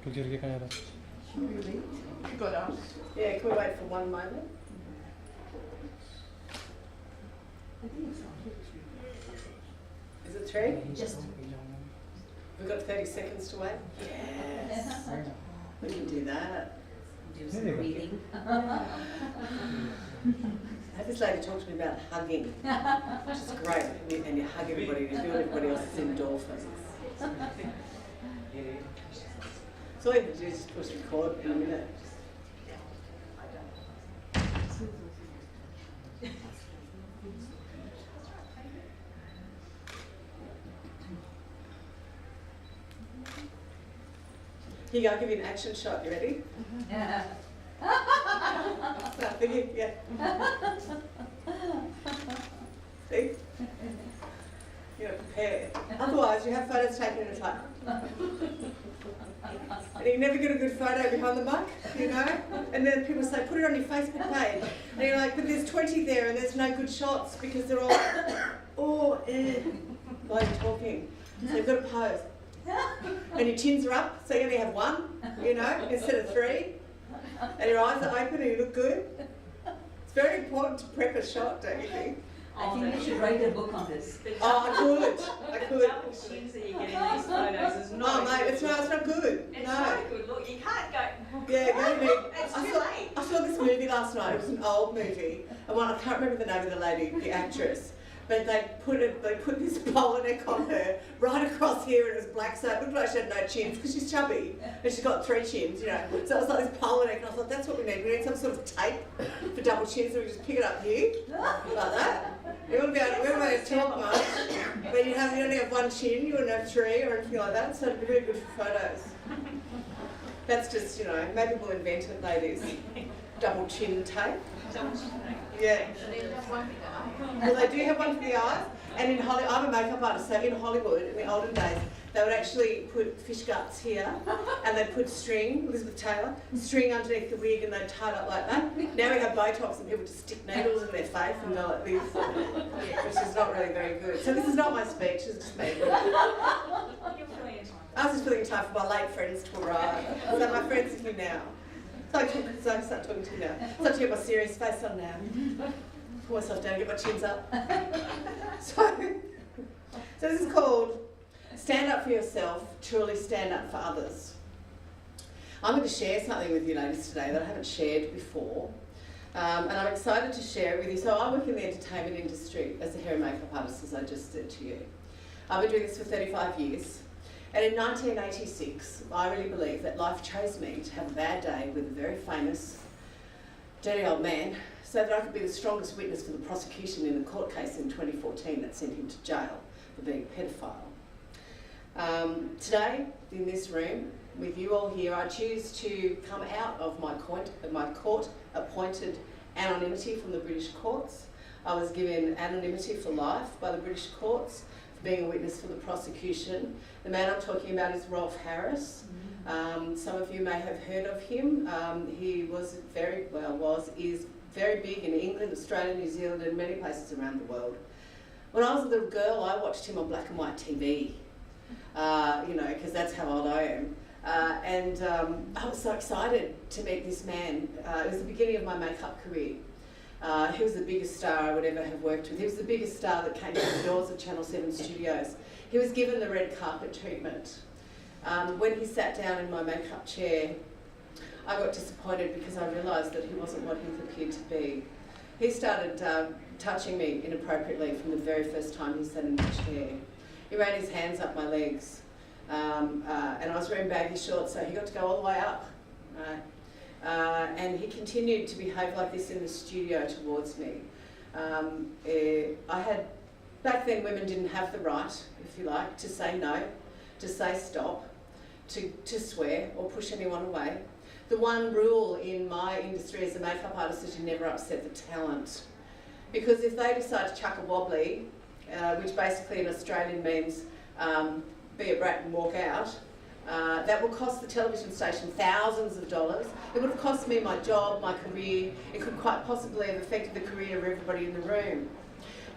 부지렇게 가야 돼. Got us. Yeah, can we wait for one moment? Is it three? Just We've got 30 seconds to wait? Yes. We can do that. do some breathing. I had this lady talk to me about hugging, which is great. And you hug everybody and you do everybody else's endorphins. So all you have to do is just push record in a minute. Here you go, I'll give you an action shot. You ready? Yeah. Start thinking, yeah. See? You're prepared. Otherwise, you have photos taken and it's like, and you never get a good photo behind the mic, you know? And then people say, put it on your Facebook page. And you're like, but there's 20 there and there's no good shots because they're all, while you're talking. So you've got to pose. And your chins are up, so you only have one, you know, instead of three. And your eyes are open and you look good. It's very important to prep a shot, don't you think? I think you should write a book on this. Oh, I could. The double chins that you get in these photos is not Oh, mate, it's not good. It's No. not good. Look, you can't go. Yeah, go to It's I too saw, late. I saw this movie last night. It was an old movie. And one, I can't remember the name of the lady, the actress. But they put this bowler neck on her right across here and it was black, so it looked like she had no chins because she's chubby and she's got 3 chins, you know. So it was like this bowler neck and I thought that's what we need. We need some sort of tape for double chins so we just pick it up here, like that. We wouldn't be able to talk much, but you only have 1 chin, you wouldn't have 3 or anything like that, so it'd be really good for photos. That's just, you know, maybe we'll invent it, ladies. Double chin tape. Double chin. Yeah. Well, they do have one for the eyes, and in Hollywood, I'm a makeup artist, so in Hollywood, in the olden days, they would actually put fish guts here, and they'd put string, Elizabeth Taylor, string underneath the wig, and they'd tie it up like that. Now we have Botox, and people just stick needles in their face and go like this, which is not really very good. So this is not my speech, it's just me. You're filling in time. I was just feeling time for my late friends to arrive. So my friends are here now. So I can start talking to you now. Start to get my serious face on now. Pull myself down, get my chins up. So this is called Stand Up for Yourself, Truly Stand Up for Others. I'm going to share something with you ladies today that I haven't shared before. And I'm excited to share it with you. So I work in the entertainment industry as a hair and makeup artist, as I just said to you. I've been doing this for 35 years. And in 1986, I really believe that life chose me to have a bad day with a very famous, dirty old man so that I could be the strongest witness for the prosecution in a court case in 2014 that sent him to jail for being a pedophile. Today, in this room, with you all here, I choose to come out of my court-appointed anonymity from the British courts. I was given anonymity for life by the British courts, being a witness for the prosecution. The man I'm talking about is Rolf Harris. Some of you may have heard of him. He is very big in England, Australia, New Zealand and many places around the world. When I was a little girl, I watched him on black and white TV, you know, because that's how old I am. I was so excited to meet this man. It was the beginning of my makeup career. He was the biggest star I would ever have worked with. He was the biggest star that came through the doors of Channel 7 Studios. He was given the red carpet treatment. When he sat down in my makeup chair, I got disappointed because I realised that he wasn't what he appeared to be. He started touching me inappropriately from the very first time he sat in the chair. He ran his hands up my legs, and I was wearing baggy shorts, so he got to go all the way up. And he continued to behave like this in the studio towards me. Back then women didn't have the right, if you like, to say no, to say stop, to swear or push anyone away. The one rule in my industry as a makeup artist is you never upset the talent. Because if they decide to chuck a wobbly, which basically in Australian means be a brat and walk out, that will cost the television station thousands of dollars. It would have cost me my job, my career. It could quite possibly have affected the career of everybody in the room.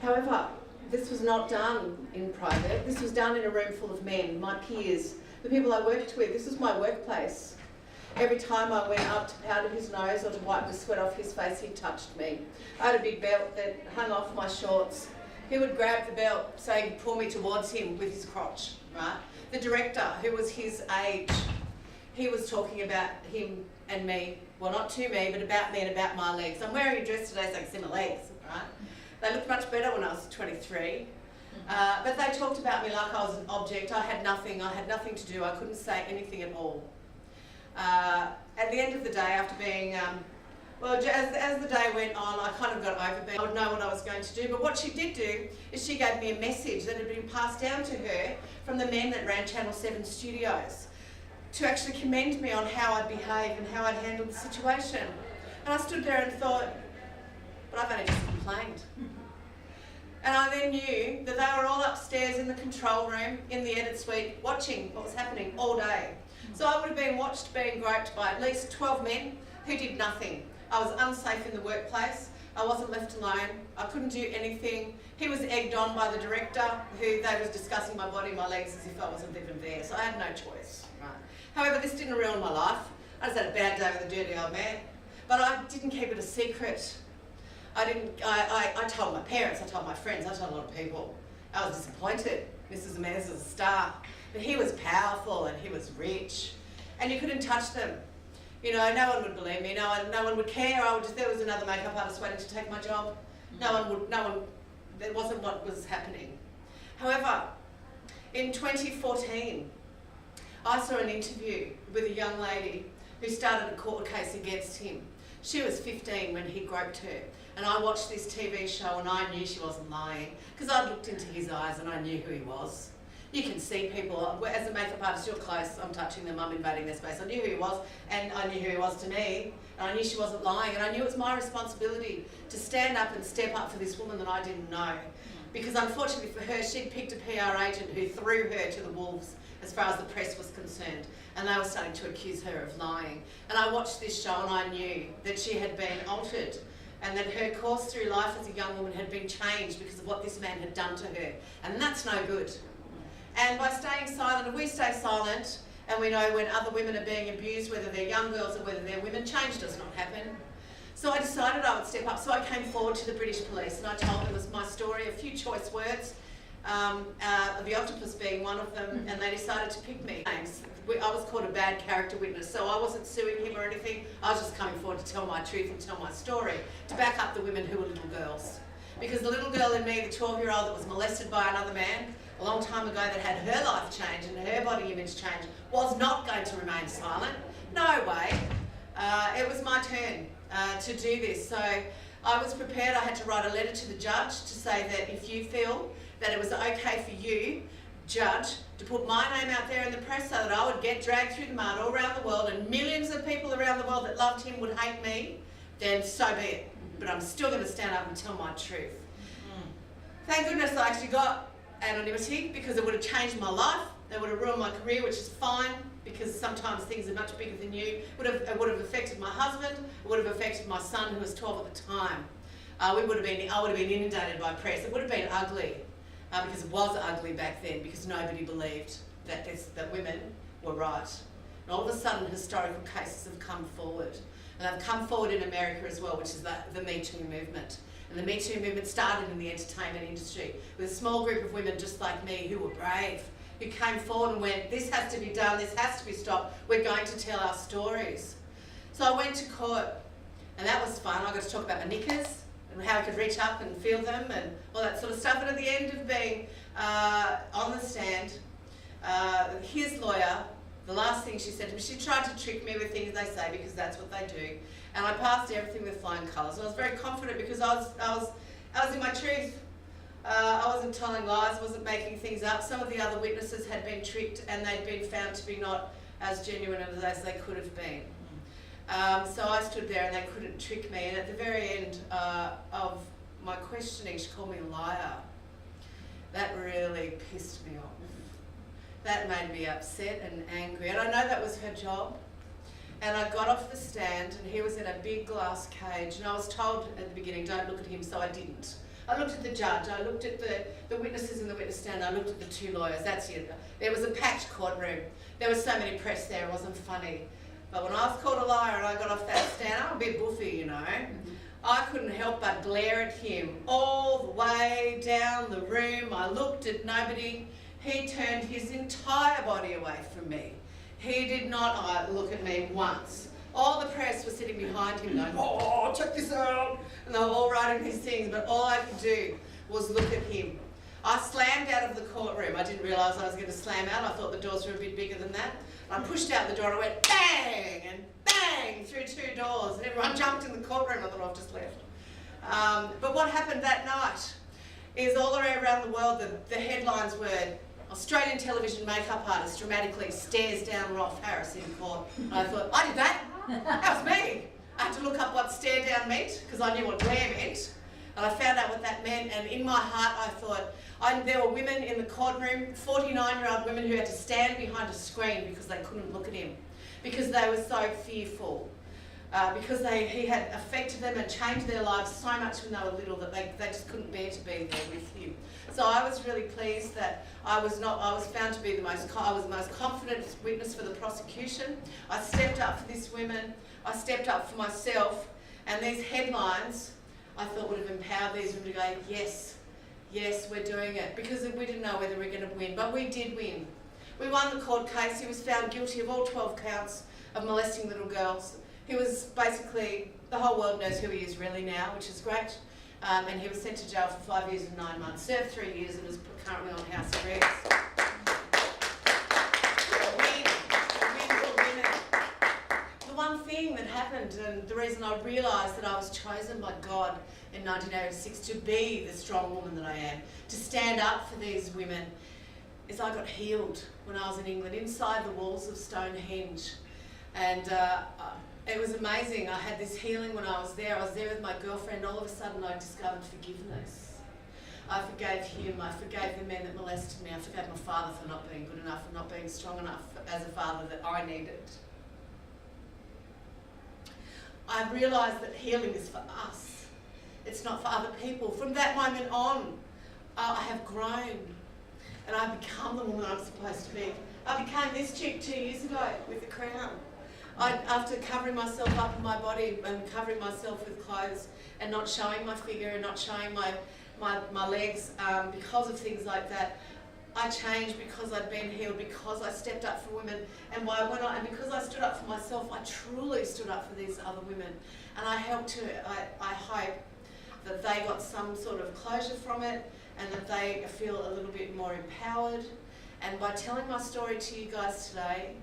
However, this was not done in private. This was done in a room full of men, my peers, the people I worked with, this was my workplace. Every time I went up to powder his nose or to wipe the sweat off his face, he touched me. I had a big belt that hung off my shorts. He would grab the belt so he could pull me towards him with his crotch, right? The director, who was his age, he was talking about him and me, well, not to me, but about me and about my legs. I'm wearing a dress today so I can see my legs, right? They looked much better when I was 23. But they talked about me like I was an object. I had nothing to do. I couldn't say anything at all. At the end of the day, after being, as the day went on, I kind of got over being, I would know what I was going to do. But what she did do is she gave me a message that had been passed down to her from the men that ran Channel 7 Studios to actually commend me on how I'd behaved and how I'd handled the situation. And I stood there and thought, but I've only just complained. And I then knew that they were all upstairs in the control room, in the edit suite, watching what was happening all day. So I would have been watched being groped by at least 12 men who did nothing. I was unsafe in the workplace. I wasn't left alone. I couldn't do anything. He was egged on by the director, who they was discussing my body, my legs, as if I wasn't even there. So I had no choice. Right. However, this didn't ruin my life. I just had a bad day with a dirty old man. But I didn't keep it a secret. I told my parents, I told my friends, I told a lot of people. I was disappointed. Mrs. Amenez was a star. But he was powerful and he was rich. And you couldn't touch them. You know, no one would believe me, no one would care. If there was another makeup artist waiting to take my job, that wasn't what was happening. However, in 2014, I saw an interview with a young lady who started a court case against him. She was 15 when he groped her. And I watched this TV show and I knew she wasn't lying because I'd looked into his eyes and I knew who he was. You can see people, as a makeup artist, you're close, I'm touching them, I'm invading their space. I knew who he was and I knew who he was to me and I knew she wasn't lying and I knew it was my responsibility to stand up and step up for this woman that I didn't know. Because unfortunately for her, she'd picked a PR agent who threw her to the wolves as far as the press was concerned. And they were starting to accuse her of lying. And I watched this show and I knew that she had been altered and that her course through life as a young woman had been changed because of what this man had done to her. And that's no good. And by staying silent, if we stay silent and we know when other women are being abused, whether they're young girls or whether they're women, change does not happen. So I decided I would step up. So I came forward to the British police and I told them it was my story, a few choice words, the octopus being one of them, and they decided to pick me. I was called a bad character witness, so I wasn't suing him or anything. I was just coming forward to tell my truth and tell my story, to back up the women who were little girls. Because the little girl in me, the 12-year-old that was molested by another man, a long time ago that had her life change and her body image change, was not going to remain silent. No way. It was my turn to do this. So I was prepared. I had to write a letter to the judge to say that if you feel that it was okay for you, judge, to put my name out there in the press so that I would get dragged through the mud all around the world and millions of people around the world that loved him would hate me, then so be it. But I'm still going to stand up and tell my truth. Thank goodness I actually got anonymity because it would have changed my life. It would have ruined my career, which is fine because sometimes things are much bigger than you. It would have affected my husband. It would have affected my son, who was 12 at the time. I would have been inundated by press. It would have been ugly because it was ugly back then because nobody believed that women were right. And all of a sudden, historical cases have come forward. And they've come forward in America as well, which is the Me Too movement. And the Me Too movement started in the entertainment industry with a small group of women just like me who were brave, who came forward and went, this has to be done, this has to be stopped, we're going to tell our stories. So I went to court and that was fun. I got to talk about my knickers and how I could reach up and feel them and all that sort of stuff. And at the end of being on the stand, his lawyer, the last thing she said to me, she tried to trick me with things they say because that's what they do. And I passed everything with flying colours. And I was very confident because I was in my truth. I wasn't telling lies, I wasn't making things up. Some of the other witnesses had been tricked and they'd been found to be not as genuine as they could have been. So I stood there and they couldn't trick me. And at the very end of my questioning, she called me a liar. That really pissed me off. That made me upset and angry. And I know that was her job. And I got off the stand and he was in a big glass cage. And I was told at the beginning, don't look at him, so I didn't. I looked at the judge, I looked at the witnesses in the witness stand, I looked at the two lawyers, that's it. There was a packed courtroom. There was so many press there, it wasn't funny. But when I was called a liar and I got off that stand, I'm a bit buffy, you know. I couldn't help but glare at him all the way down the room. I looked at nobody. He turned his entire body away from me. He did not look at me once. All the press was sitting behind him going, oh, check this out. And they were all writing these things, but all I could do was look at him. I slammed out of the courtroom. I didn't realise I was going to slam out. I thought the doors were a bit bigger than that. And I pushed out the door and I went bang and bang through two doors. And everyone jumped in the courtroom. I thought I've just left. But what happened that night is all around the world, the headlines were Australian television makeup artist dramatically stares down Rolf Harris in court. And I thought, I did that. That was me. I had to look up what stare down meant because I knew what glare meant. And I found out what that meant. And in my heart, I thought, there were women in the courtroom, 49-year-old women who had to stand behind a screen because they couldn't look at him, because they were so fearful. Because he had affected them and changed their lives so much when they were little that they just couldn't bear to be there with him. So I was really pleased that I was found to be the most confident witness for the prosecution. I stepped up for these women, I stepped up for myself, and these headlines I thought would have empowered these women to go, yes, we're doing it, because we didn't know whether we were going to win, but we did win. We won the court case. He was found guilty of all 12 counts of molesting little girls. He was basically, the whole world knows who he is really now, which is great. And he was sent to jail for 5 years and 9 months, served 3 years and is currently on house arrest. The one thing that happened, and the reason I realised that I was chosen by God in 1986 to be the strong woman that I am, to stand up for these women, is I got healed when I was in England, inside the walls of Stonehenge. And it was amazing. I had this healing when I was there. I was there with my girlfriend. All of a sudden I discovered forgiveness. I forgave him. I forgave the men that molested me. I forgave my father for not being good enough and not being strong enough as a father that I needed. I realised that healing is for us. It's not for other people. From that moment on, I have grown and I've become the woman I'm supposed to be. I became this chick 2 years ago with a crown. After covering myself up in my body and covering myself with clothes and not showing my figure and not showing my legs because of things like that, I changed because I'd been healed, because I stepped up for women, and because I stood up for myself, I truly stood up for these other women, and I hope that they got some sort of closure from it and that they feel a little bit more empowered. And by telling my story to you guys today,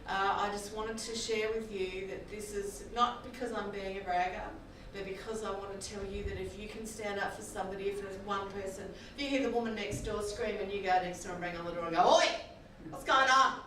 I just wanted to share with you that this is not because I'm being a bragger, but because I want to tell you that if you can stand up for somebody, if there's one person, if you hear the woman next door scream and you go next door and bang on the door and go, oi, what's going on?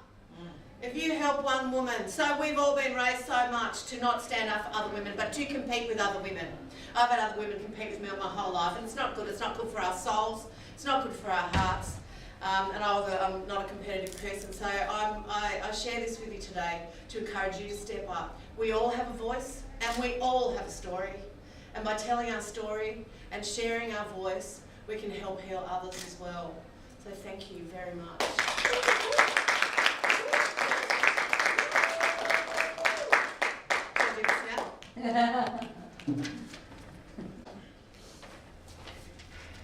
If you help one woman, so we've all been raised so much to not stand up for other women, but to compete with other women. I've had other women compete with me my whole life, and it's not good. It's not good for our souls. It's not good for our hearts. And I'm not a competitive person, so I share this with you today to encourage you to step up. We all have a voice and we all have a story, and by telling our story and sharing our voice, we can help heal others as well. So thank you very much. Can I do this now?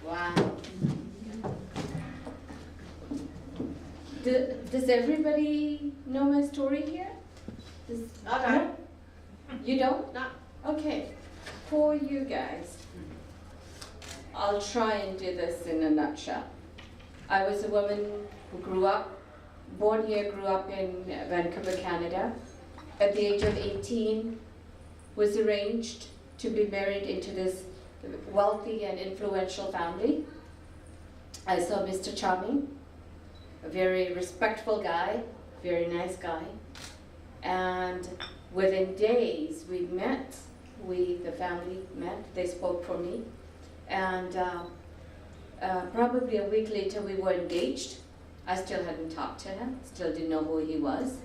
Wow. Does everybody know my story here? I don't. No? You don't? No. Okay. For you guys, I'll try and do this in a nutshell. I was a woman who born here, grew up in Vancouver, Canada. At the age of 18, was arranged to be married into this wealthy and influential family. I saw Mr. Charming, a very respectful guy, very nice guy. And within days we met, the family met, they spoke for me. And probably a week later we were engaged. I still hadn't talked to him, still didn't know who he was.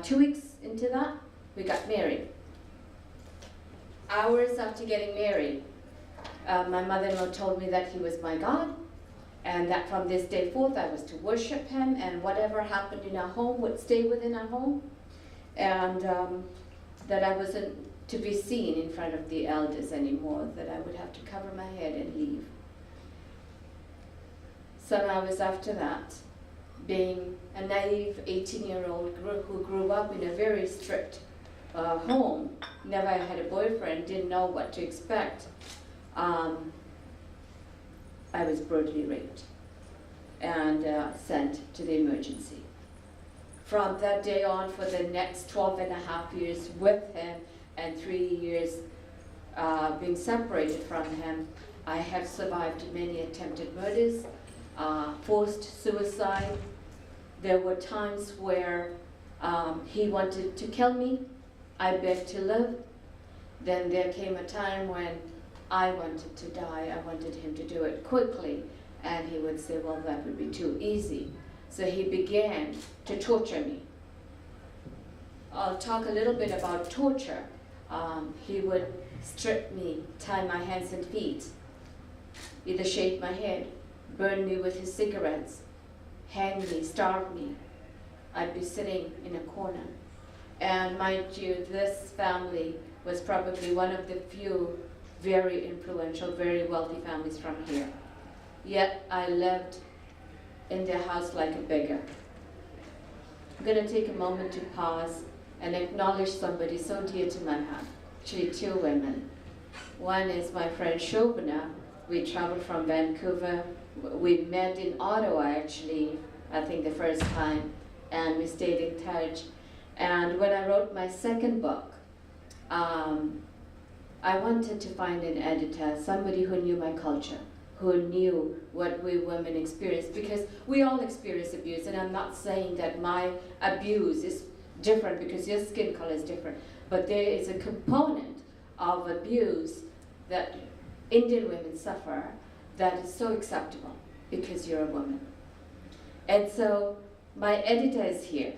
2 weeks into that, we got married. Hours after getting married, My mother-in-law told me that he was my God, and that from this day forth I was to worship him, and whatever happened in our home would stay within our home, and that I wasn't to be seen in front of the elders anymore, that I would have to cover my head and leave. Some hours after that, being a naive 18-year-old who grew up in a very strict home, never had a boyfriend, didn't know what to expect, I was brutally raped and sent to the emergency. From that day on, for the next 12 and a half years with him and 3 years being separated from him, I have survived many attempted murders, forced suicide. There were times where he wanted to kill me. I begged to live. Then there came a time when I wanted to die. I wanted him to do it quickly. And he would say, well, that would be too easy. So he began to torture me. I'll talk a little bit about torture. He would strip me, tie my hands and feet, either shave my head, burn me with his cigarettes, hang me, starve me. I'd be sitting in a corner. And mind you, this family was probably one of the few very influential, very wealthy families from here. Yet I lived in their house like a beggar. I'm going to take a moment to pause and acknowledge somebody so dear to my heart. Actually, two women. One is my friend Shobana. We traveled from Vancouver. We met in Ottawa, actually, I think the first time, and we stayed in touch. And when I wrote my second book, I wanted to find an editor, somebody who knew my culture, who knew what we women experience, because we all experience abuse, and I'm not saying that my abuse is different because your skin color is different, but there is a component of abuse that Indian women suffer that is so acceptable because you're a woman. And so my editor is here,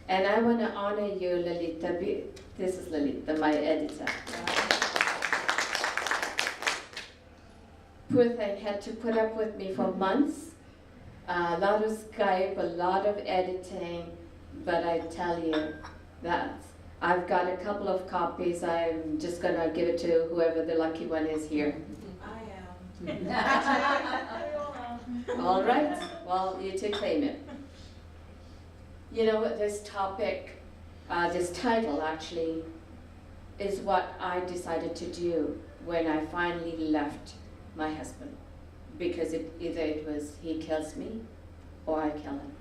and I want to honor you, Lalita. This is Lalita, my editor. Poor thing had to put up with me for months, a lot of Skype, a lot of editing, but I tell you that I've got a couple of copies. I'm just going to give it to whoever the lucky one is here. I am. All right, well, you to claim it. You know, this topic, this title actually, is what I decided to do when I finally left my husband, because either it was he kills me or I kill him.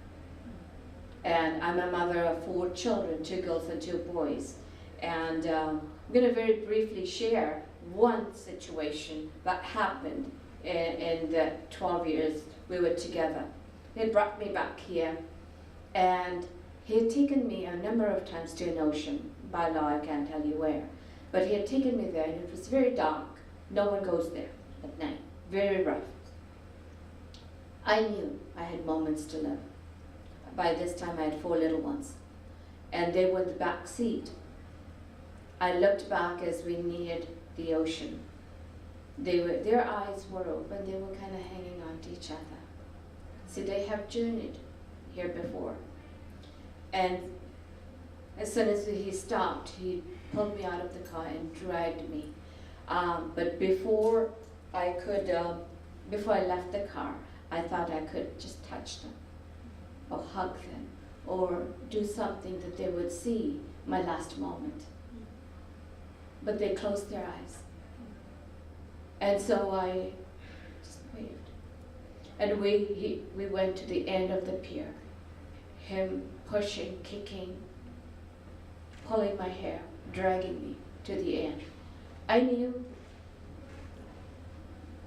And I'm a mother of 4 children, 2 girls and 2 boys. And I'm going to very briefly share one situation that happened in the 12 years we were together. He had brought me back here, and he had taken me a number of times to an ocean. By law, I can't tell you where. But he had taken me there, and it was very dark. No one goes there at night. Very rough. I knew I had moments to live. By this time, I had 4 little ones, and they were in the back seat. I looked back as we neared the ocean. Their eyes were open. They were kind of hanging on to each other. See, they have journeyed here before. And as soon as he stopped, he pulled me out of the car and dragged me. But before I left the car, I thought I could just touch them, or hug them, or do something that they would see my last moment. But they closed their eyes. And so I just waved. And we went to the end of the pier, him pushing, kicking, pulling my hair, dragging me to the end. I knew,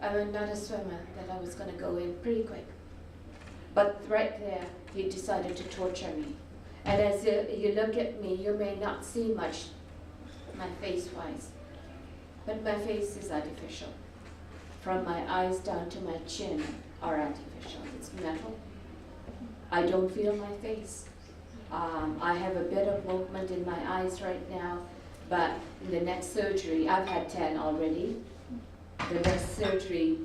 I'm not a swimmer, that I was going to go in pretty quick. But right there, he decided to torture me. And as you look at me, you may not see much, my face-wise, but my face is artificial. From my eyes down to my chin are artificial. It's metal. I don't feel my face. I have a bit of movement in my eyes right now, but in the next surgery, I've had 10 already. the next surgery,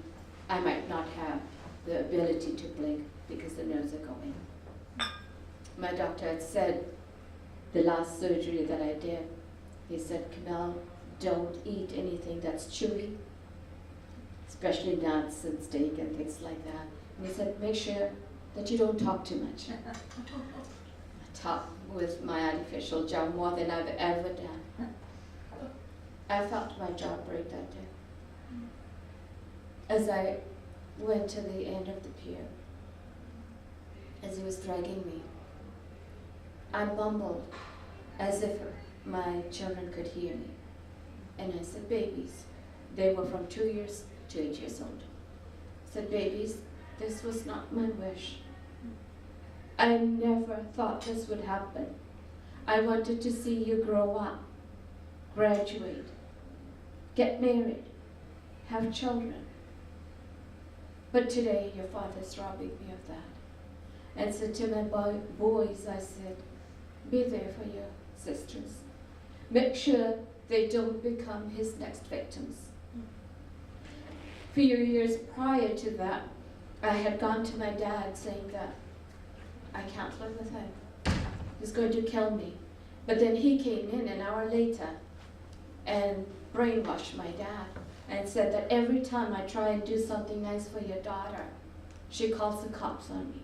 I might not have the ability to blink because the nerves are going. My doctor had said, the last surgery that I did, he said, Camille, don't eat anything that's chewy, especially nuts and steak and things like that. And he said, make sure that you don't talk too much. I talked with my artificial jaw more than I've ever done. I felt my jaw break that day. As I went to the end of the pier, as he was dragging me, I mumbled as if my children could hear me. And I said, babies. They were from 2 years to 8 years old. I said, babies, this was not my wish. I never thought this would happen. I wanted to see you grow up, graduate, get married, have children. But today, your father's robbing me of that. And so to my boys, I said, be there for your sisters. Make sure they don't become his next victims. A few years prior to that, I had gone to my dad saying that I can't live with him. He's going to kill me. But then he came in an hour later and brainwashed my dad and said that every time I try and do something nice for your daughter, she calls the cops on me.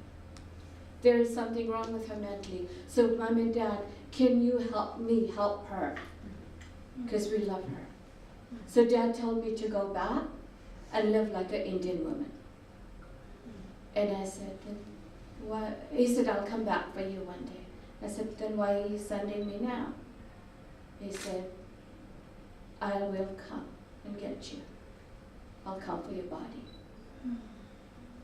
There is something wrong with her mentally. So Mom and Dad, can you help me help her? Because we love her. So Dad told me to go back and live like an Indian woman. And I said, then why? He said, I'll come back for you one day. I said, then why are you sending me now? He said, I will come and get you. I'll come for your body.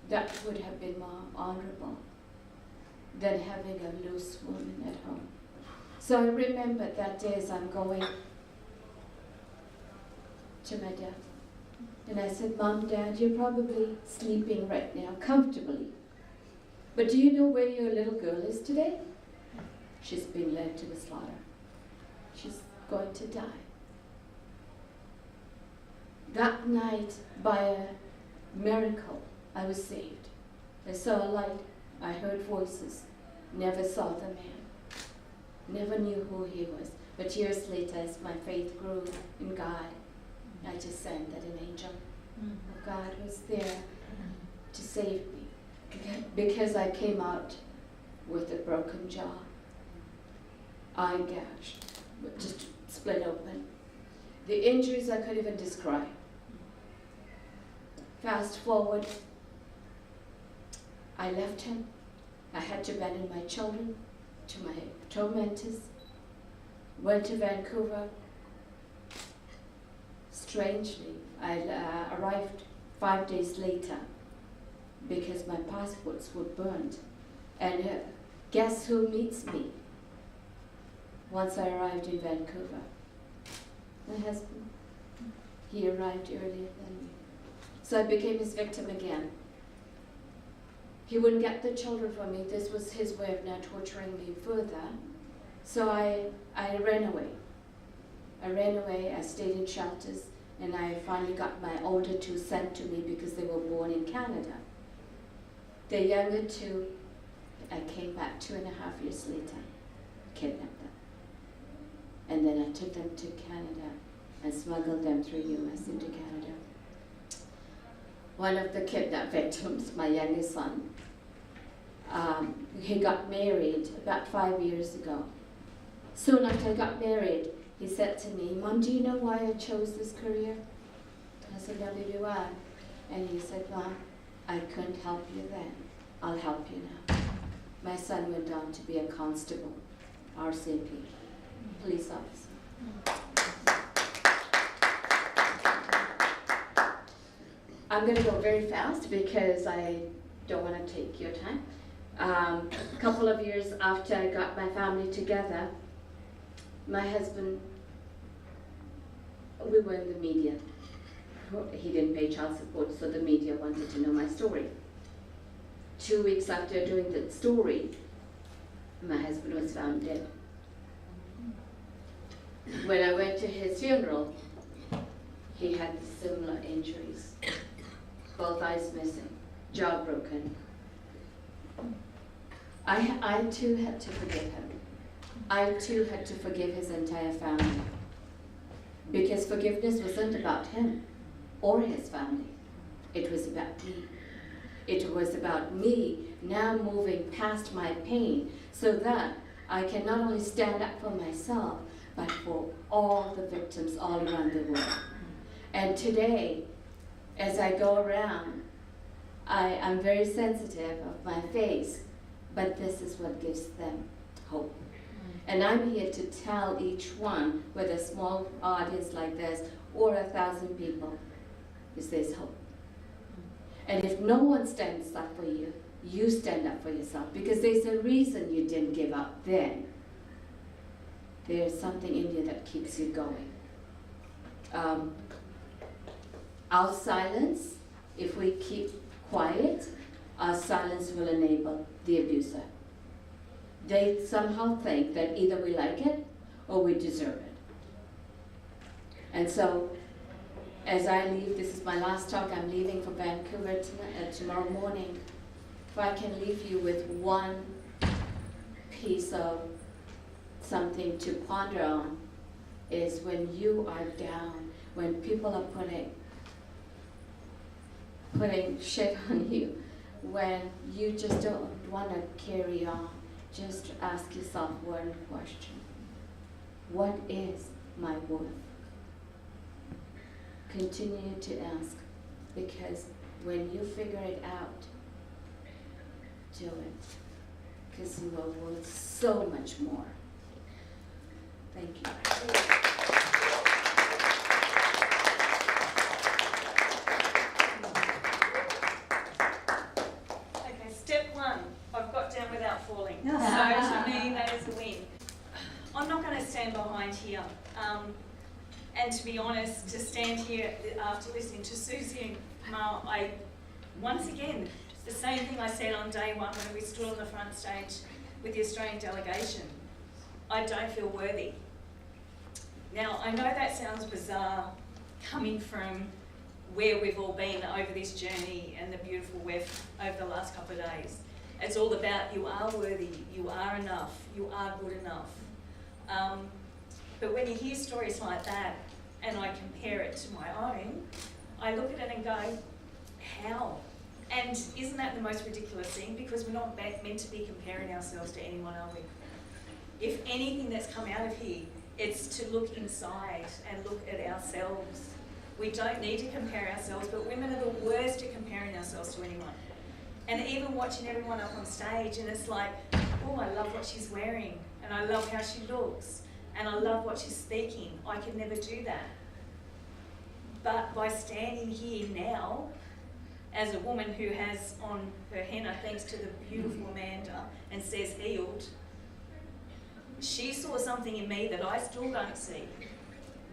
That would have been more honorable than having a loose woman at home. So I remember that day as I'm going to my dad. And I said, Mom, Dad, you're probably sleeping right now comfortably. But do you know where your little girl is today? She's been led to the slaughter. She's going to die. That night, by a miracle, I was saved. I saw a light. I heard voices. Never saw the man. Never knew who he was. But years later, as my faith grew in God, I just sang that an angel of God was there to save me. Because I came out with a broken jaw, eye gashed, just split open. The injuries I couldn't even describe. Fast forward, I left him. I had to abandon my children to my tormentors. Went to Vancouver. Strangely, I arrived 5 days later because my passports were burned. And guess who meets me once I arrived in Vancouver? My husband. He arrived earlier than me. So I became his victim again. He wouldn't get the children from me. This was his way of now torturing me further. So I ran away. I ran away, I stayed in shelters, and I finally got my older two sent to me because they were born in Canada. The younger two, I came back 2.5 years later, kidnapped them. And then I took them to Canada and smuggled them through US into Canada. One of the kidnapped victims, my youngest son, he got married about 5 years ago. Soon after I got married, he said to me, Mom, do you know why I chose this career? I said, no, baby, why? And he said, Mom, I couldn't help you then. I'll help you now. My son went on to be a constable, RCMP, police officer. I'm going to go very fast because I don't want to take your time. A couple of years after I got my family together, my husband, we were in the media. He didn't pay child support, so the media wanted to know my story. 2 weeks after doing the story, my husband was found dead. When I went to his funeral, he had similar injuries. Both eyes missing, jaw broken. I too had to forgive him. I too had to forgive his entire family. Because forgiveness wasn't about him or his family. It was about me. It was about me now moving past my pain so that I can not only stand up for myself, but for all the victims all around the world. And today, as I go around, I'm very sensitive of my face, but this is what gives them hope. And I'm here to tell each one, with a small audience like this, or 1,000 people, is there's hope. And if no one stands up for you, you stand up for yourself, because there's a reason you didn't give up then. There's something in you that keeps you going. Our silence, if we keep quiet, our silence will enable the abuser. They somehow think that either we like it or we deserve it. And so, as I leave, this is my last talk, I'm leaving for Vancouver tomorrow morning. If I can leave you with one piece of something to ponder on, is when you are down, when people are putting shit on you, when you just don't want to carry on, just ask yourself one question. What is my worth? Continue to ask, because when you figure it out, do it, because you are worth so much more. Thank you. Okay, step one, I've got down without falling. So to me, that is a win. I'm not going to stand behind here. And to be honest, to stand here after listening to Susie and Mal, once again, the same thing I said on day one when we stood on the front stage with the Australian delegation. I don't feel worthy. Now, I know that sounds bizarre coming from where we've all been over this journey and the beautiful we've over the last couple of days. It's all about you are worthy, you are enough, you are good enough. But when you hear stories like that, and I compare it to my own, I look at it and go, how? And isn't that the most ridiculous thing? Because we're not meant to be comparing ourselves to anyone, are we? If anything that's come out of here, it's to look inside and look at ourselves. We don't need to compare ourselves, but women are the worst at comparing ourselves to anyone. And even watching everyone up on stage, and it's like, oh, I love what she's wearing, and I love how she looks, and I love what she's speaking. I could never do that. But by standing here now, as a woman who has on her henna, thanks to the beautiful Amanda, and says healed, she saw something in me that I still don't see.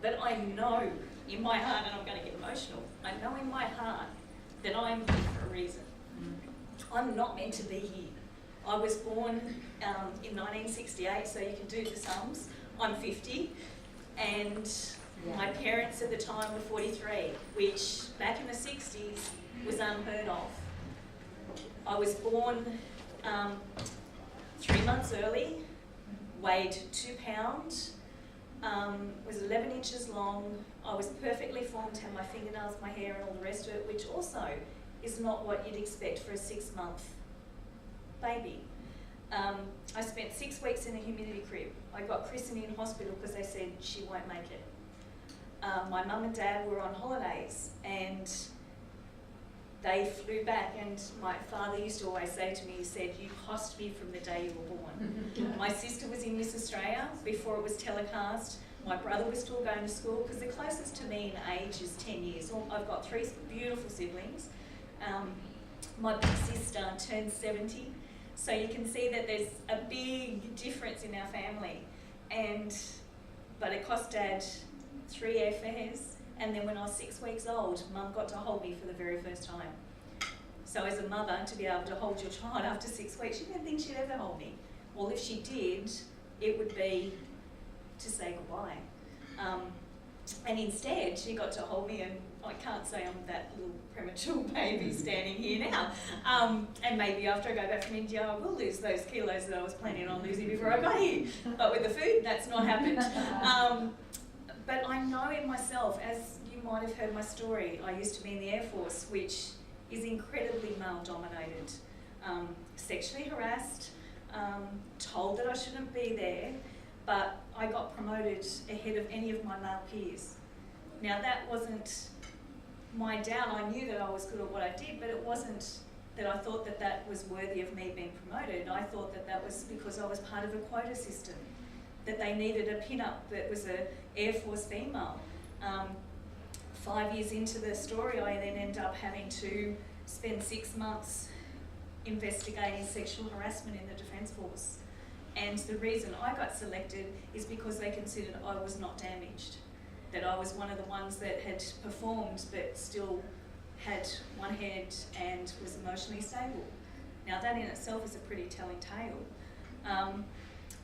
But I know in my heart, and I'm going to get emotional, I know in my heart that I'm here for a reason. I'm not meant to be here. I was born in 1968, so you can do the sums. I'm 50, and my parents at the time were 43, which back in the 60s was unheard of. I was born 3 months early, weighed 2 pounds, was 11 inches long. I was perfectly formed, had my fingernails, my hair and all the rest of it, which also is not what you'd expect for a 6-month baby. I spent 6 weeks in a humidity crib. I got christened in hospital because they said she won't make it. My mum and dad were on holidays and they flew back, and my father used to always say to me, he said, you cost me from the day you were born. My sister was in Miss Australia before it was telecast. My brother was still going to school, because the closest to me in age is 10 years. I've got 3 beautiful siblings. My big sister turned 70. So you can see that there's a big difference in our family. But it cost Dad 3 airfares, and then when I was 6 weeks old, Mum got to hold me for the very first time. So as a mother, to be able to hold your child after 6 weeks, she didn't think she'd ever hold me. Well, if she did, it would be to say goodbye. And instead, she got to hold me, and I can't say I'm that little premature baby standing here now. And maybe after I go back from India, I will lose those kilos that I was planning on losing before I got here. But with the food, that's not happened. But I know in myself, as you might have heard my story, I used to be in the Air Force, which is incredibly male-dominated. Sexually harassed, told that I shouldn't be there, but I got promoted ahead of any of my male peers. Now that wasn't my doubt. I knew that I was good at what I did, but it wasn't that I thought that that was worthy of me being promoted. I thought that that was because I was part of a quota system, that they needed a pin-up that was an Air Force female. 5 years into the story, I then ended up having to spend 6 months investigating sexual harassment in the Defence Force. And the reason I got selected is because they considered I was not damaged, that I was one of the ones that had performed but still had one head and was emotionally stable. Now that in itself is a pretty telling tale.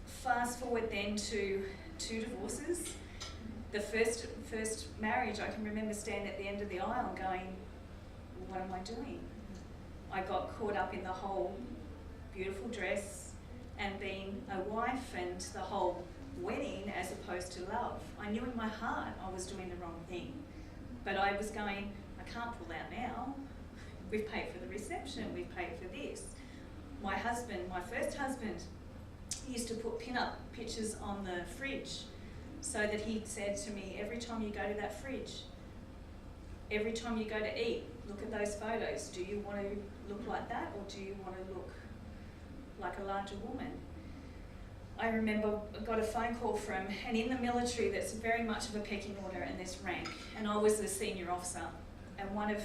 Fast forward then to 2 divorces. The first marriage, I can remember standing at the end of the aisle going, what am I doing? I got caught up in the whole beautiful dress and being a wife and the whole wedding as opposed to love. I knew in my heart I was doing the wrong thing, but I was going, I can't pull out now. We've paid for the reception, we've paid for this. My husband, my first husband, used to put pin-up pictures on the fridge so that he said to me, every time you go to that fridge, every time you go to eat, look at those photos. Do you want to look like that, or do you want to look like a larger woman? I remember I got a phone call from, and in the military that's very much of a pecking order and this rank, and I was the senior officer, and one of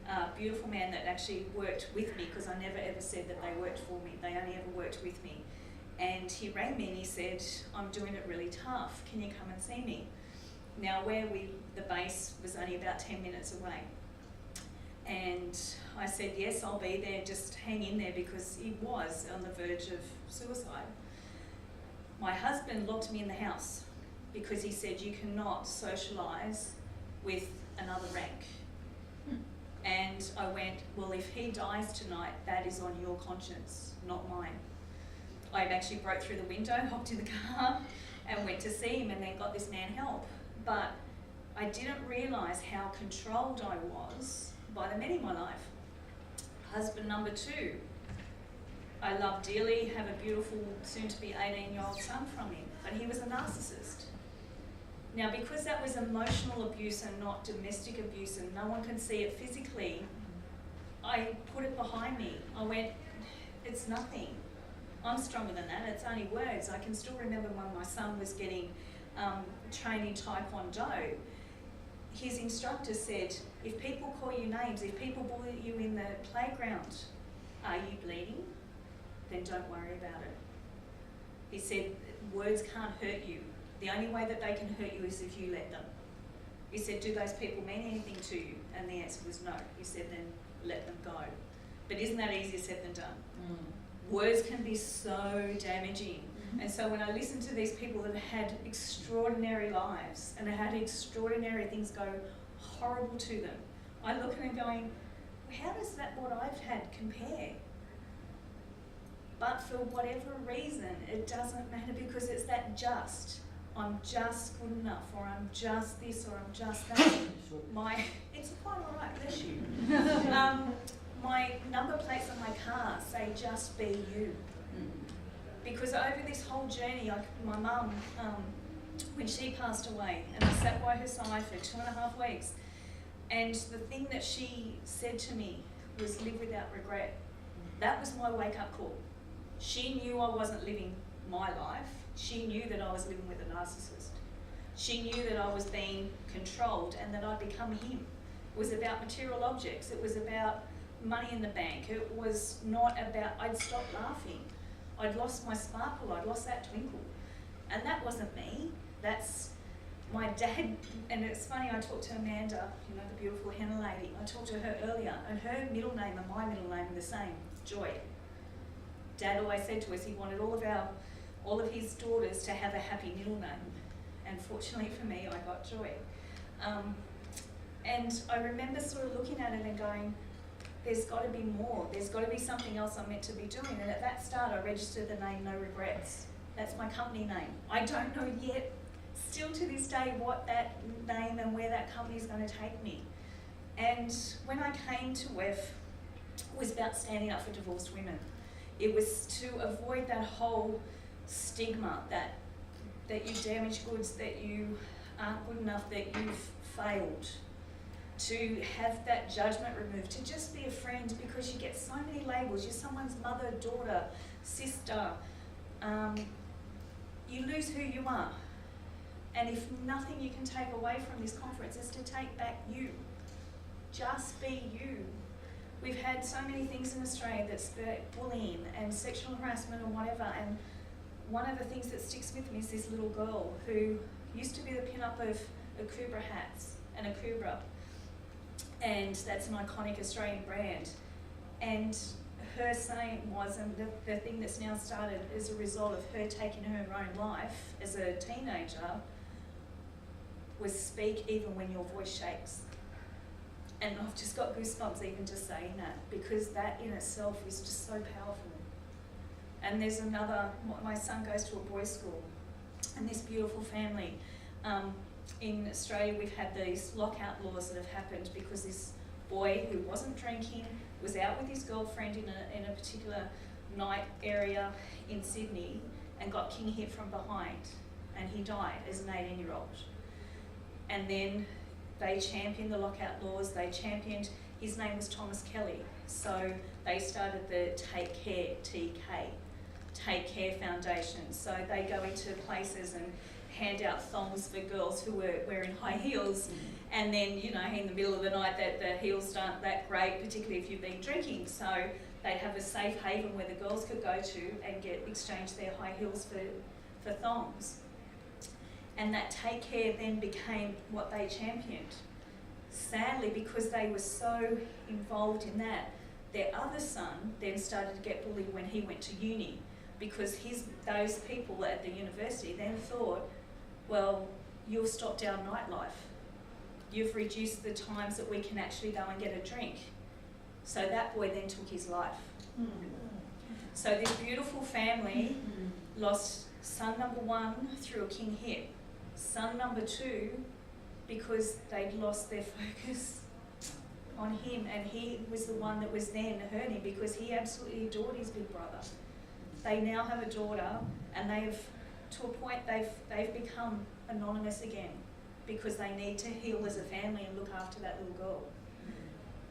a beautiful man that actually worked with me, because I never ever said that they worked for me, they only ever worked with me. And he rang me and he said, I'm doing it really tough, can you come and see me? Now the base was only about 10 minutes away. And I said, yes, I'll be there, just hang in there, because he was on the verge of suicide. My husband locked me in the house because he said, you cannot socialise with another rank. And I went, well, if he dies tonight, that is on your conscience, not mine. I actually broke through the window, hopped in the car and went to see him, and then got this man help. But I didn't realise how controlled I was by the men in my life. Husband number 2, I love dearly, have a beautiful soon-to-be 18-year-old son from him, but he was a narcissist. Now, because that was emotional abuse and not domestic abuse, and no one can see it physically, I put it behind me. I went, it's nothing. I'm stronger than that, it's only words. I can still remember when my son was getting training Taekwondo, his instructor said, if people call you names, if people bully you in the playground, are you bleeding? Then don't worry about it. He said, words can't hurt you. The only way that they can hurt you is if you let them. He said, do those people mean anything to you? And the answer was no. He said, then let them go. But isn't that easier said than done? Words can be so damaging. And so when I listen to these people that had extraordinary lives and had extraordinary things go horrible to them, I look at them going, how does that what I've had compare? But for whatever reason, it doesn't matter, because it's that just. I'm just good enough, or I'm just this, or I'm just that. It's quite all right, bless you. My number plates on my car say just be you. Because over this whole journey, my mum, when she passed away, and I sat by her side for 2.5 weeks, and the thing that she said to me was live without regret. That was my wake-up call. She knew I wasn't living my life. She knew that I was living with a narcissist. She knew that I was being controlled and that I'd become him. It was about material objects. It was about money in the bank. It was not about, I'd stopped laughing. I'd lost my sparkle, I'd lost that twinkle. And that wasn't me, that's my dad. And it's funny, I talked to Amanda, you know, the beautiful henna lady. I talked to her earlier, and her middle name and my middle name are the same, Joy. Dad always said to us he wanted all of his daughters to have a happy middle name. and fortunately for me, I got joy. And I remember sort of looking at it and going, there's got to be more. There's got to be something else I'm meant to be doing. And at that start, I registered the name No Regrets. That's my company name. I don't know yet, still to this day, what that name and where that company is going to take me. And when I came to WEF, it was about standing up for divorced women. It was to avoid that whole stigma that you damage goods, that you aren't good enough, that you've failed. To have that judgment removed, to just be a friend, because you get so many labels. You're someone's mother, daughter, sister. You lose who you are. And if nothing you can take away from this conference is to take back you. Just be you. We've had so many things in Australia that's bullying and sexual harassment and whatever, and one of the things that sticks with me is this little girl who used to be the pin-up of Akubra hats and Akubra. And that's an iconic Australian brand. And her saying was, and the thing that's now started as a result of her taking her own life as a teenager, was speak even when your voice shakes. And I've just got goosebumps even just saying that, because that in itself is just so powerful. And there's another, my son goes to a boys' school, and this beautiful family, in Australia we've had these lockout laws that have happened because this boy who wasn't drinking was out with his girlfriend in a particular night area in Sydney and got king hit from behind, and he died as an 18-year-old. And then they championed the lockout laws, his name was Thomas Kelly, so they started the Take Care, TK, Take Care Foundation. So they go into places and hand out thongs for girls who were wearing high heels, and then, you know, in the middle of the night that the heels aren't that great, particularly if you've been drinking, so they'd have a safe haven where the girls could go to and exchange their high heels for thongs. And that Take Care then became what they championed. Sadly, because they were so involved in that, their other son then started to get bullied when he went to uni, because those people at the university then thought, well, you've stopped our nightlife. You've reduced the times that we can actually go and get a drink. So that boy then took his life. So this beautiful family lost son number 1 through a king hit, son number 2 because they'd lost their focus on him, and he was the one that was then hurting because he absolutely adored his big brother. They now have a daughter, and to a point they've become anonymous again because they need to heal as a family and look after that little girl.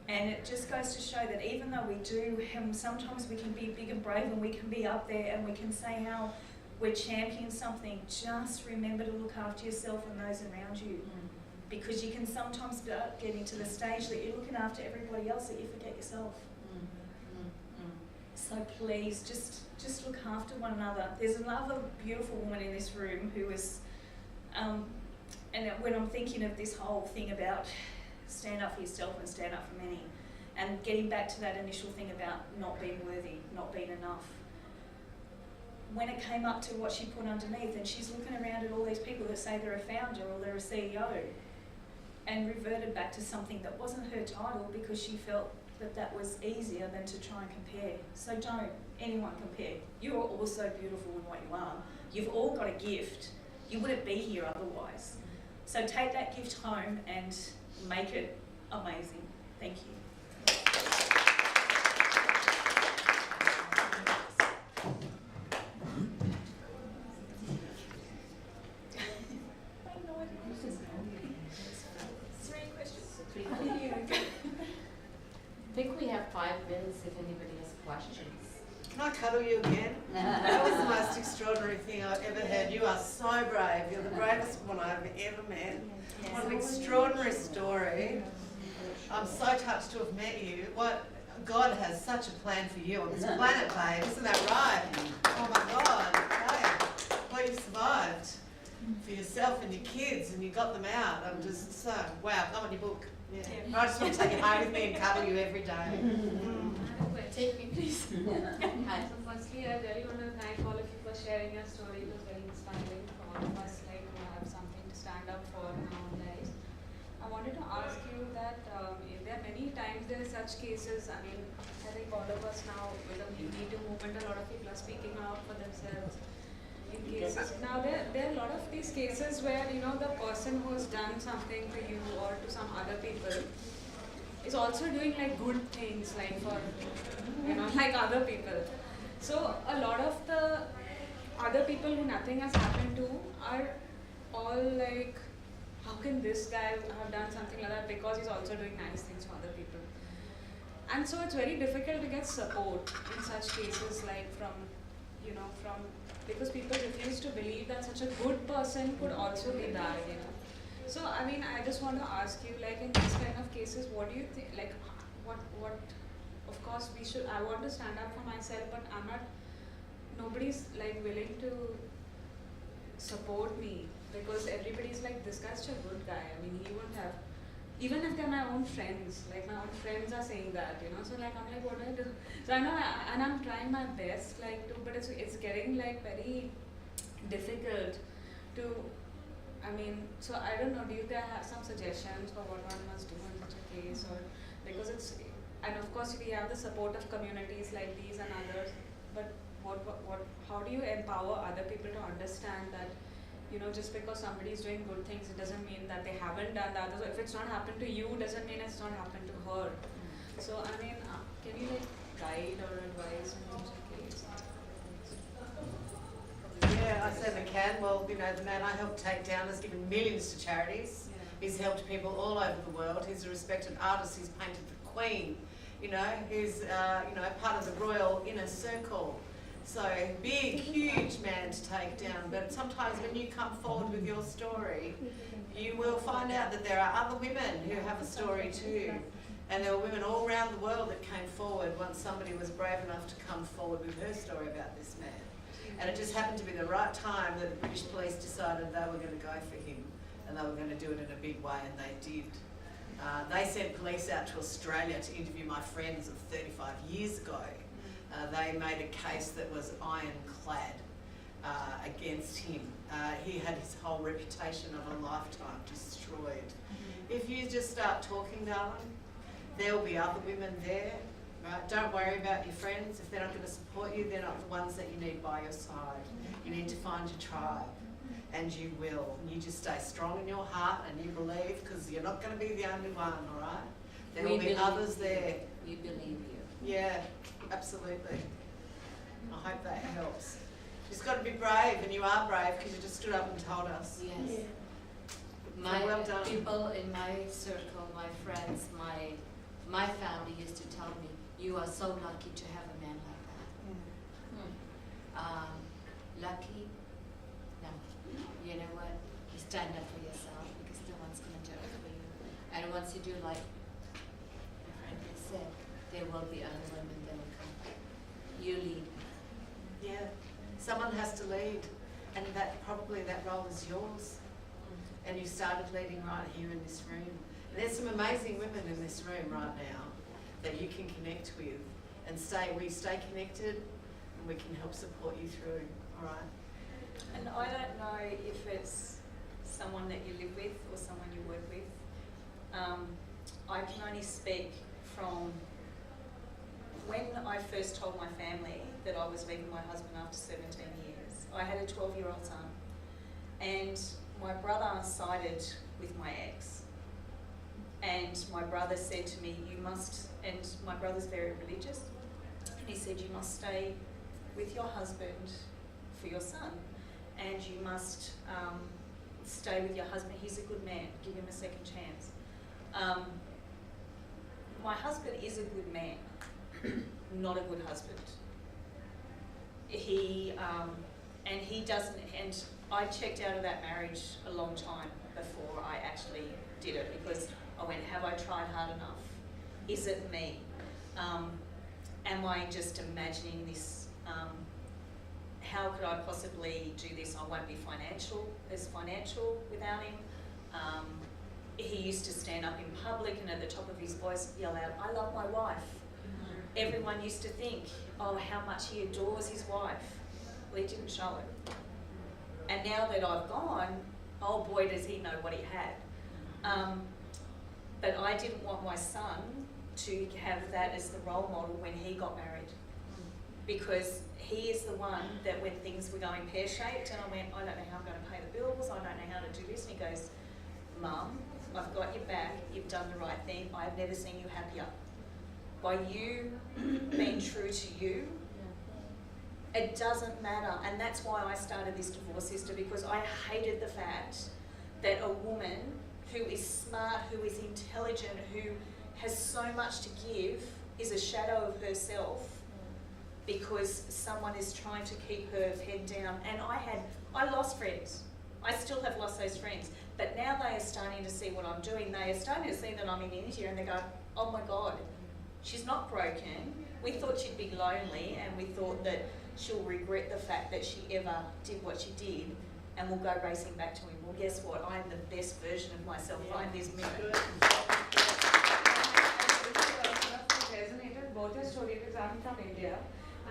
And it just goes to show that even though we do, sometimes we can be big and brave and we can be up there and we can say how we're championing something, just remember to look after yourself and those around you. Because you can sometimes start getting to the stage that you're looking after everybody else that you forget yourself. So please, just look after one another. There's another beautiful woman in this room who was, and when I'm thinking of this whole thing about stand up for yourself and stand up for many, and getting back to that initial thing about not being worthy, not being enough, when it came up to what she put underneath, and she's looking around at all these people that say they're a founder or they're a CEO, and reverted back to something that wasn't her title because she felt that was easier than to try and compare. So don't anyone compare. You're all so beautiful in what you are. You've all got a gift. You wouldn't be here otherwise. So take that gift home and make it amazing. Thank you. I think we have 5 minutes if anybody has questions. Can I cuddle you again? That was the most extraordinary thing I've ever heard. You are so brave. You're the bravest woman I've ever met. What an extraordinary story. I'm so touched to have met you. God has such a plan for you on this planet, babe. Isn't that right? Oh my God. Babe, well, you survived for yourself and your kids, and you got them out. I'm just so, wow, I want your book. Yeah. I just want to take you home with me and cuddle you every day. Take me, please. Hi. So firstly, I really want to thank all of you for sharing your story. It was very inspiring for all of us, like, who have something such cases, I mean, I think all of us now with the Me Too movement, a lot of people are speaking out for themselves in cases. Now there are a lot of these cases where, you know, the person who's done something to you or to some other people is also doing like good things, like for, you know, like other people. So a lot of the other people who nothing has happened to are all like, how can this guy have done something like that, because he's also doing nice things for other people. And so it's very difficult to get support in such cases, like from, you know, because people refuse to believe that such a good person could also be bad, you know. So I mean, I just want to ask you, like in these kind of cases, what do you think, like what, of course I want to stand up for myself, but nobody's like willing to support me, because everybody's like, this guy's such a good guy. I mean, he wouldn't have, even if they're my own friends, like my own friends are saying that, you know. So like, I'm like, what do I do? So I know, and I'm trying my best, like to, but it's getting like very difficult to, I mean, so I don't know, do you guys have some suggestions for what one must do in such a case, or, because it's, and of course we have the support of communities like these and others, but how do you empower other people to understand that, you know, just because somebody is doing good things, it doesn't mean that they haven't done the others. If it's not happened to you, doesn't mean it's not happened to her. So I mean, can you like guide or advise in such a case? Yeah, I certainly can. Well, you know, the man I helped take down has given millions to charities. Yeah. He's helped people all over the world. He's a respected artist. He's painted the Queen. You know, he's you know, part of the royal inner circle. So big, huge man to take down. But sometimes when you come forward with your story, you will find out that there are other women who have a story too. And there were women all around the world that came forward once somebody was brave enough to come forward with her story about this man. And it just happened to be the right time that the British police decided they were going to go for him, and they were going to do it in a big way, and they did. They sent police out to Australia to interview my friends of 35 years ago. They made a case that was ironclad against him. He had his whole reputation of a lifetime destroyed. If you just start talking, darling, there will be other women there. Right? Don't worry about your friends. If they're not going to support you, they're not the ones that you need by your side. You need to find your tribe, and you will. You just stay strong in your heart and you believe, because you're not going to be the only one, all right? There will be others there. We believe you. Yeah, absolutely. I hope that helps. You just got to be brave, and you are brave because you just stood up and told us. Yes. So well done. People in my circle, my friends, my family used to tell me, you are so lucky to have a man like that. Lucky? No. You know what? You stand up for yourself, because no one's going to do it for you. And once you do, like my friend has said, there will be other women that will come. You lead. Yeah. Someone has to lead, and that probably that role is yours. And you started leading right here in this room. And there's some amazing women in this room right now that you can connect with, and we stay connected, and we can help support you through. All right. And I don't know if it's someone that you live with or someone you work with. I can only speak from when I first told my family that I was leaving my husband after 17 years. I had a 12-year-old son, and my brother sided with my ex. And my brother said to me, you must, and my brother's very religious, and he said, you must stay with your husband for your son, and you must stay with your husband. He's a good man, give him a second chance. My husband is a good man, not a good husband. He doesn't, and I checked out of that marriage a long time before I actually did it, because I went, have I tried hard enough? Is it me? Am I just imagining this? How could I possibly do this? I won't be financial without him. He used to stand up in public and at the top of his voice yell out, I love my wife. Everyone used to think, oh, how much he adores his wife. Well, he didn't show it. And now that I've gone, oh boy, does he know what he had. But I didn't want my son to have that as the role model when he got married. Because he is the one that when things were going pear-shaped and I went, I don't know how I'm going to pay the bills, I don't know how to do this, and he goes, Mum, I've got your back, you've done the right thing, I've never seen you happier. By you being true to you, it doesn't matter, and that's why I started this Divorce Sister, because I hated the fact that a woman who is smart, who is intelligent, who has so much to give, is a shadow of herself because someone is trying to keep her head down. And I lost friends. I still have lost those friends, but now they are starting to see what I'm doing. They are starting to see that I'm in India, and they go, oh my God, she's not broken. We thought she'd be lonely, and we thought that she'll regret the fact that she ever did what she did, and we'll go racing back to him. Well, guess what? I'm the best version of myself right this minute. Resonated both your stories because I'm from India,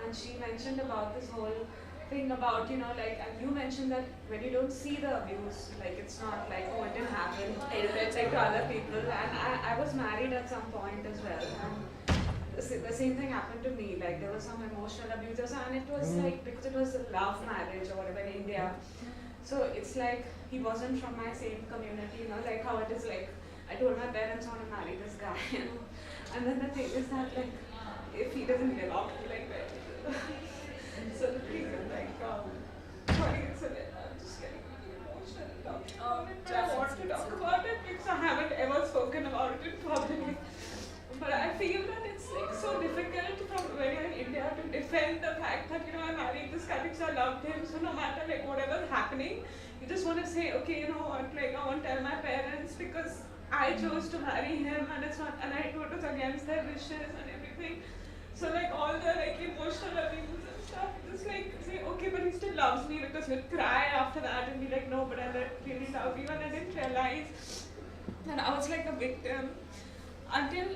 and she mentioned about this whole thing about, you know, like, and you mentioned that when you don't see the abuse, like it's not like, oh, it didn't happen, it hurts like to other people. And I was married at some point as well, and the same thing happened to me. Like there was some emotional abuse, and it was like, because it was a love marriage or whatever in India, so it's like he wasn't from my same community, you know, like how it is like, I told my parents I want to marry this guy, you know, and then the thing is that like, if he doesn't belong to like where so the thing is like, sorry, it's I'm just getting emotional talking about it, but I want to talk about it because I haven't ever spoken about it publicly. But I feel that it's like so difficult from when you're in India to defend the fact that, you know, I married this guy because I loved him, so no matter like whatever's happening, you just want to say, okay, you know what, like I won't tell my parents because I chose to marry him, and it's not, and it was against their wishes and everything. So like all the like emotional abuse and stuff, just like say, okay, but he still loves me, because we'd cry after that and be like, no, but I really love you, and I didn't realize that I was like a victim until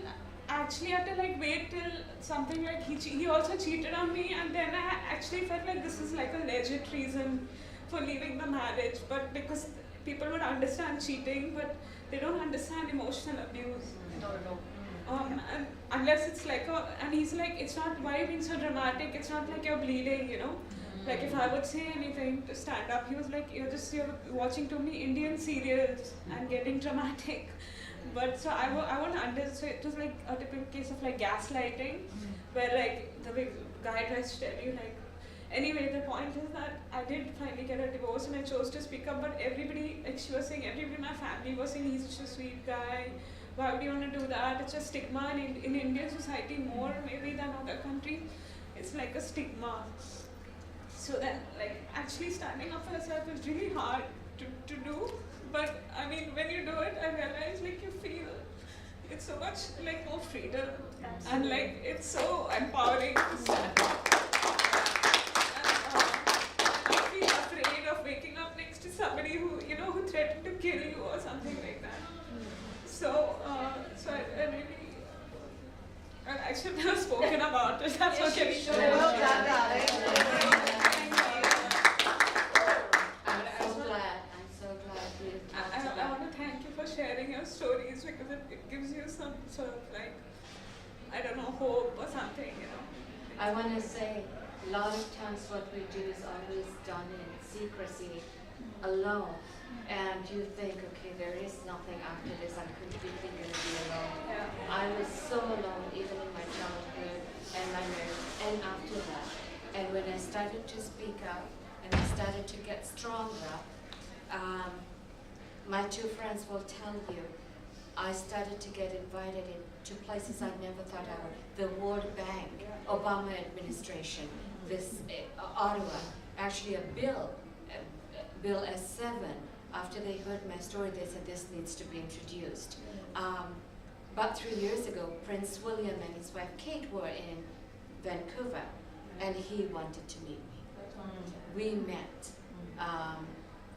actually I had to like wait till something like he also cheated on me, and then I actually felt like this is like a legit reason for leaving the marriage, but because people would understand cheating, but they don't understand emotional abuse. No. And unless it's like and he's like, it's not, why are you being so dramatic, it's not like you're bleeding, you know. Like if I would say anything to stand up, he was like, you're watching too many Indian serials and getting dramatic. But so I won't understand, so it was like a typical case of like gaslighting, where like the big guy tries to tell you like, anyway, the point is that I did finally get a divorce and I chose to speak up, but everybody, like she was saying, everybody in my family was saying, he's such a sweet guy, why would you want to do that? It's a stigma in Indian society more maybe than other countries. It's like a stigma. So then like actually standing up for yourself is really hard to do. But I mean, when you do it, I realize like you feel it's so much like more freedom. Absolutely. And like it's so empowering to stand up. And not feel afraid of waking up next to somebody who, you know, who threatened to kill you or something like that. So, I really, I should have spoken about it. That's what you're sure. Well done, darling. I'm so glad we talked I about want to thank you for sharing your stories, because it gives you some sort of like, I don't know, hope or something, you know. I want to say, a lot of times what we do is always done in secrecy, alone. And you think, okay, there is nothing after this, I'm completely going to be alone. Yeah. I was so alone, even in my childhood and my marriage, and after that. And when I started to speak up, and I started to get stronger, my two friends will tell you, I started to get invited into places I never thought I would. The World Bank, Obama administration, this Ottawa, actually a bill S7. After they heard my story, they said this needs to be introduced. About 3 years ago, Prince William and his wife Kate were in Vancouver, and he wanted to meet me. We met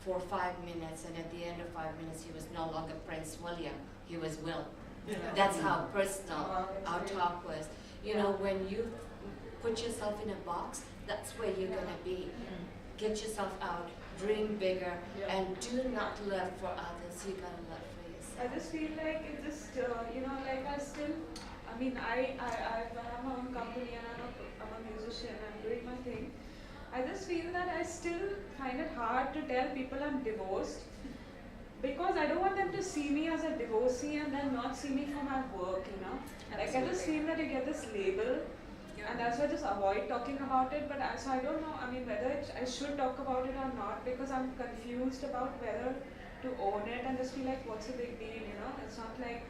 for 5 minutes, and at the end of 5 minutes, he was no longer Prince William, he was Will. That's how personal our talk was. You know, when you put yourself in a box, that's where you're gonna be. Get yourself out, dream bigger, and do not live for others. You gotta live for yourself. I just feel like it just, you know, like I still I mean, I have my own company and I'm a musician, I'm doing my thing. I just feel that I still find it hard to tell people I'm divorced because I don't want them to see me as a divorcee and then not see me for my work, you know. Like I just feel that you get this label and that's why I just avoid talking about it. But so I don't know, I mean, whether I should talk about it or not because I'm confused about whether to own it and just feel like, what's the big deal, you know? It's not like,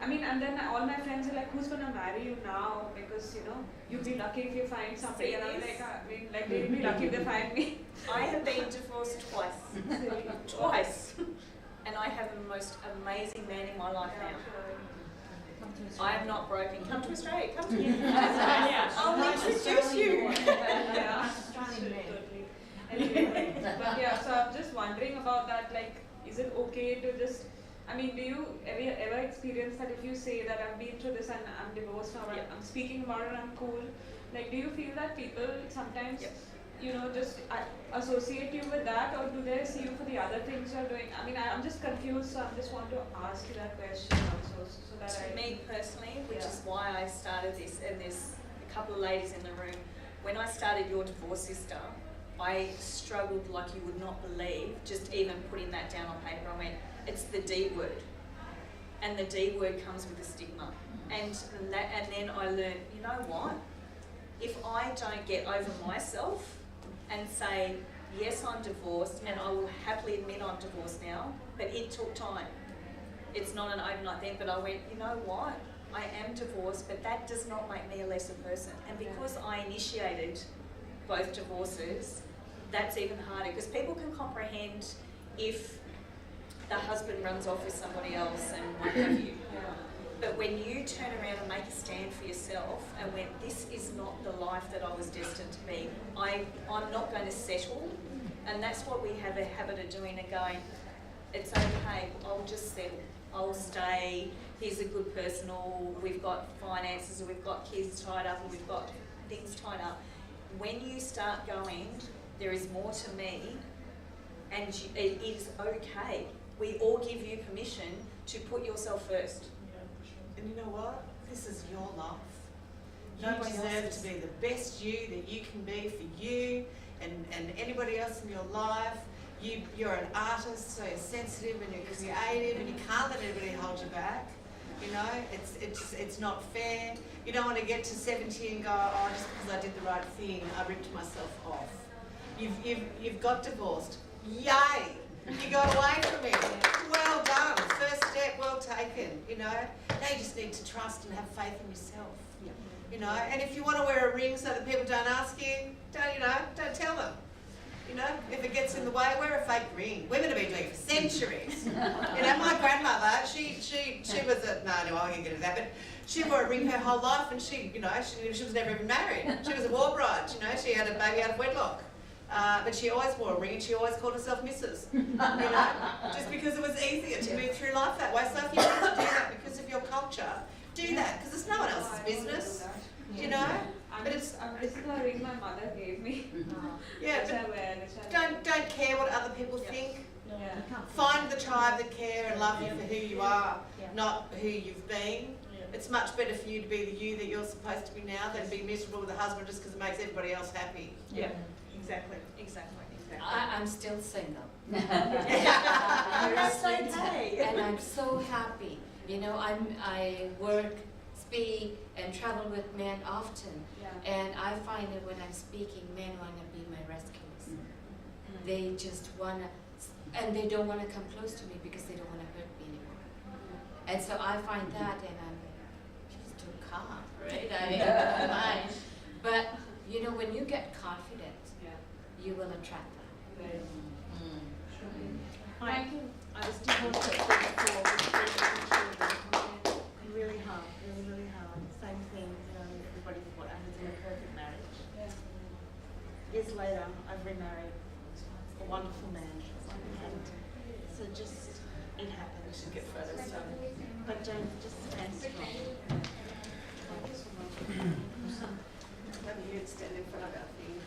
I mean, and then all my friends are like, who's gonna marry you now? Because, you know, you'll be lucky if you find somebody. And I'm like, I mean, like, they'll be lucky if they find me. I have been divorced twice. Twice. And I have the most amazing man in my life now. I am not broken. Come to Australia. Come to Yeah. I'll introduce you. Yeah. Anyway, but yeah, so I'm just wondering about that. Like, is it okay to just? I mean, do you ever experience that if you say that I've been through this and I'm divorced now, Yep. I'm speaking about it, I'm cool. Like, do you feel that people sometimes, Yep. you know, just associate you with that, or do they see you for the other things you're doing? I mean, I'm just confused, so I just want to ask you that question also, so that To me personally, which Yeah. is why I started this, and there's a couple of ladies in the room, when I started Your Divorce Sister, I struggled like you would not believe, just even putting that down on paper. I went, it's the D word. And the D word comes with a stigma. And then I learned, you know what? If I don't get over myself and say, yes, I'm divorced, and I will happily admit I'm divorced now, but it took time. It's not an overnight thing, but I went, you know what? I am divorced, but that does not make me a lesser person. And because I initiated both divorces, that's even harder, because people can comprehend if the husband runs off with somebody else and what have you. But when you turn around and make a stand for yourself and went, this is not the life that I was destined to be, I'm not going to settle. And that's what we have a habit of doing, and going, it's okay, I'll just settle, I'll stay, he's a good person, or we've got finances, or we've got kids tied up, or we've got things tied up. When you start going, there is more to me, and it is okay. We all give you permission to put yourself first. And you know what? This is your life. You Nobody deserve else's. to be the best you that you can be for you and anybody else in your life. You're an artist, so you're sensitive and you're creative, and you can't let anybody hold you back. You know, it's not fair. You don't want to get to 70 and go, oh, just because I did the right thing, I ripped myself off. You've got divorced. Yay! You got away from it. Well done. First step, well taken. You know, now you just need to trust and have faith in yourself. You know, and if you want to wear a ring so that people don't ask you, don't tell them. You know, if it gets in the way, wear a fake ring. Women have been doing it for centuries. You know, my grandmother, she was a, no, I won't get into that, but she wore a ring her whole life, and she was never even married. She was a war bride, you know, she had a baby out of wedlock. But she always wore a ring, and she always called herself Mrs. You know, just because it was easier to move through life that way. So if you want to do that because of your culture, do that, because it's no one else's business. You know, but this is the ring my mother gave me. yeah. Which I But wear, which I don't care what other people think. Yeah. Find the tribe that care and love you for who you are, not who you've been. It's much better for you to be the you that you're supposed to be now than be miserable with a husband just because it makes everybody else happy. Yeah, exactly. I'm still single. And that's okay. And I'm so happy. You know, I work, speak, and travel with men often. Yeah. And I find that when I'm speaking, men want to be my rescuers. They just want to, and they don't want to come close to me because they don't want to hurt me anymore. And so I find that, and I'm just too calm, right? I don't mind. But, you know, when you get confident, you will attract that. Thank you. I was divorced at 34 with 3 young children. Really hard, really hard. Same thing, you know, everybody thought I was in a perfect marriage. Years later, I've remarried a wonderful man. And so just, it happens. Get photos done. But just stand strong. Maybe you'd stand in front of our thing.